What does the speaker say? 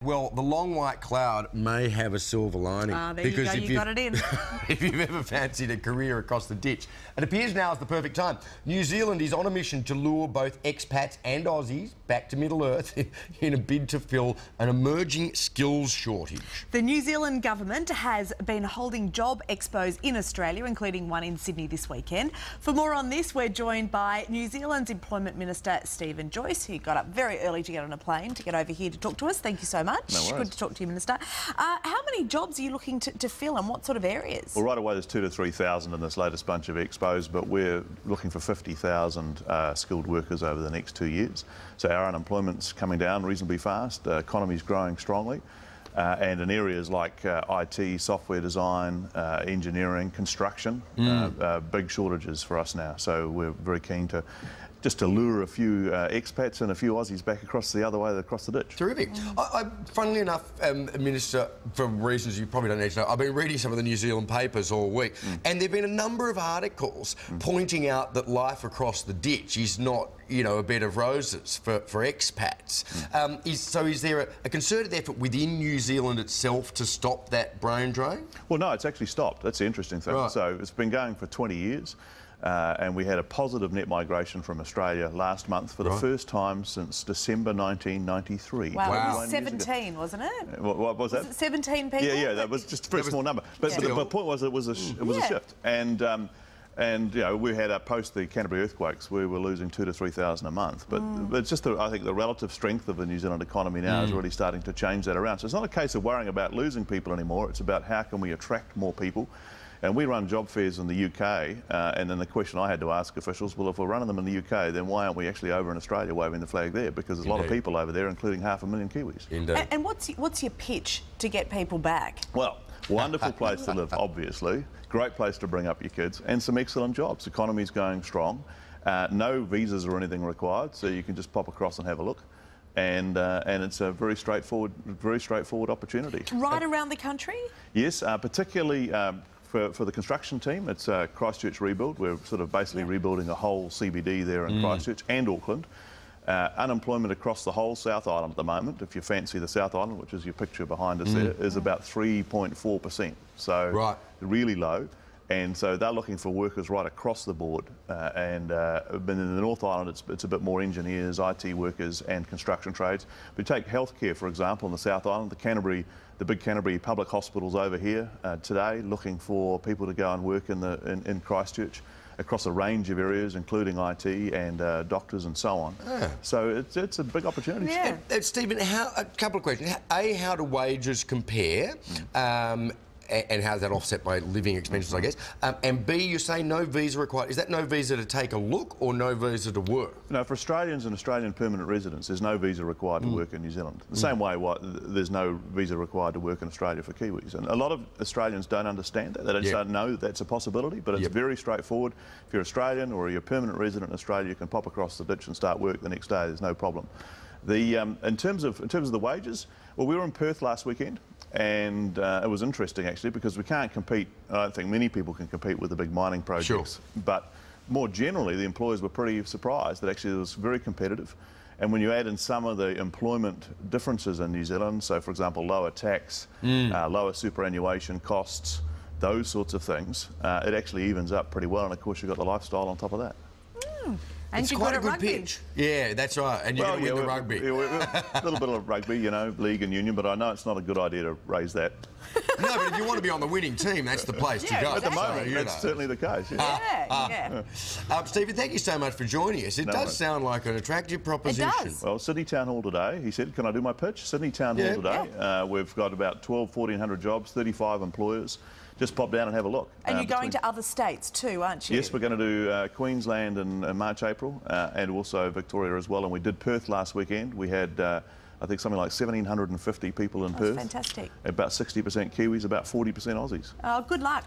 Well, the long white cloud may have a silver lining. There you go, you got it in. If you've ever fancied a career across the ditch, it appears now is the perfect time. New Zealand is on a mission to lure both expats and Aussies back to Middle Earth in a bid to fill an emerging skills shortage. The New Zealand government has been holding job expos in Australia, including one in Sydney this weekend. For more on this, we're joined by New Zealand's Employment Minister Steven Joyce, who got up very early to get on a plane to get over here to talk to us. Thank you so much. No worries. Good to talk to you, Minister. How many jobs are you looking to fill, and what sort of areas? Well, right away there's 2,000 to 3,000 in this latest bunch of expos, but we're looking for 50,000 skilled workers over the next 2 years. So our unemployment's coming down reasonably fast, economy's growing strongly, and in areas like IT, software design, engineering, construction, big shortages for us now. So we're very keen to lure a few expats and a few Aussies back across the other way, across the ditch. Terrific. Funnily enough, Minister, for reasons you probably don't need to know, I've been reading some of the New Zealand papers all week, and there have been a number of articles pointing out that life across the ditch is not, you know, a bed of roses for expats. Is there a concerted effort within New Zealand itself to stop that brain drain? Well, no, it's actually stopped. That's the interesting thing. Right. So it's been going for 20 years. And we had a positive net migration from Australia last month for the first time since December 1993. Wow. It was 17, wasn't it? What was that? Was it 17 people? Yeah, that was just a very small number. But the point was it was a shift. And you know, we had post the Canterbury earthquakes, we were losing 2,000 to 3,000 a month. But it's just, I think, the relative strength of the New Zealand economy now is really starting to change that around. So it's not a case of worrying about losing people anymore. It's about how can we attract more people. And we run job fairs in the UK, and then the question I had to ask officials, well, if we're running them in the UK, then why aren't we actually over in Australia waving the flag there? Because there's a lot of people over there, including 500,000 Kiwis. Indeed. And what's your pitch to get people back? Well, wonderful place to live, obviously. Great place to bring up your kids, and some excellent jobs. Economy's going strong. No visas or anything required, so you can just pop across and have a look. And it's a very straightforward opportunity. Right around the country? Yes, particularly. For the construction team, it's Christchurch rebuild. We're sort of basically rebuilding a whole CBD there in Christchurch and Auckland. Unemployment across the whole South Island at the moment, if you fancy the South Island, which is your picture behind us there, is about 3.4%. So really low. And so they're looking for workers right across the board. And in the North Island, it's a bit more engineers, IT workers and construction trades. But take healthcare, for example, in the South Island, the big Canterbury public hospitals over here today, looking for people to go and work in Christchurch across a range of areas, including IT and doctors and so on. So it's a big opportunity. Yeah. Stephen, a couple of questions. A, how do wages compare? And how does that offset my living expenses, I guess? And B, you say no visa required. Is that no visa to take a look or no visa to work? No, for Australians and Australian permanent residents, there's no visa required to work in New Zealand. The same way there's no visa required to work in Australia for Kiwis. And a lot of Australians don't understand that. They don't know that that's a possibility, but it's very straightforward. If you're Australian or you're a permanent resident in Australia, you can pop across the ditch and start work the next day. There's no problem. In terms of the wages, well, we were in Perth last weekend. And it was interesting, actually, because we can't compete. I don't think many people can compete with the big mining projects. Sure. But more generally, the employers were pretty surprised that actually it was very competitive. And when you add in some of the employment differences in New Zealand, so, for example, lower tax, lower superannuation costs, those sorts of things, it actually evens up pretty well. And, of course, you've got the lifestyle on top of that. And it's quite a good pitch. Yeah, that's right. And you're going to win the rugby. A little bit of rugby, you know, league and union, but I know it's not a good idea to raise that. No, but if you want to be on the winning team, that's the place to go. At the moment, that's certainly the case. Stephen, thank you so much for joining us. It does sound like an attractive proposition. It does. Well, Sydney Town Hall today, he said, can I do my pitch? Sydney Town Hall today. We've got about 1,400 jobs, 35 employers. Just pop down and have a look. And you're going to other states too, aren't you? Yes, we're going to do Queensland in March, April, and also Victoria as well. And we did Perth last weekend. We had, I think, something like 1,750 people in Perth. Fantastic. About 60% Kiwis, about 40% Aussies. Oh, good luck.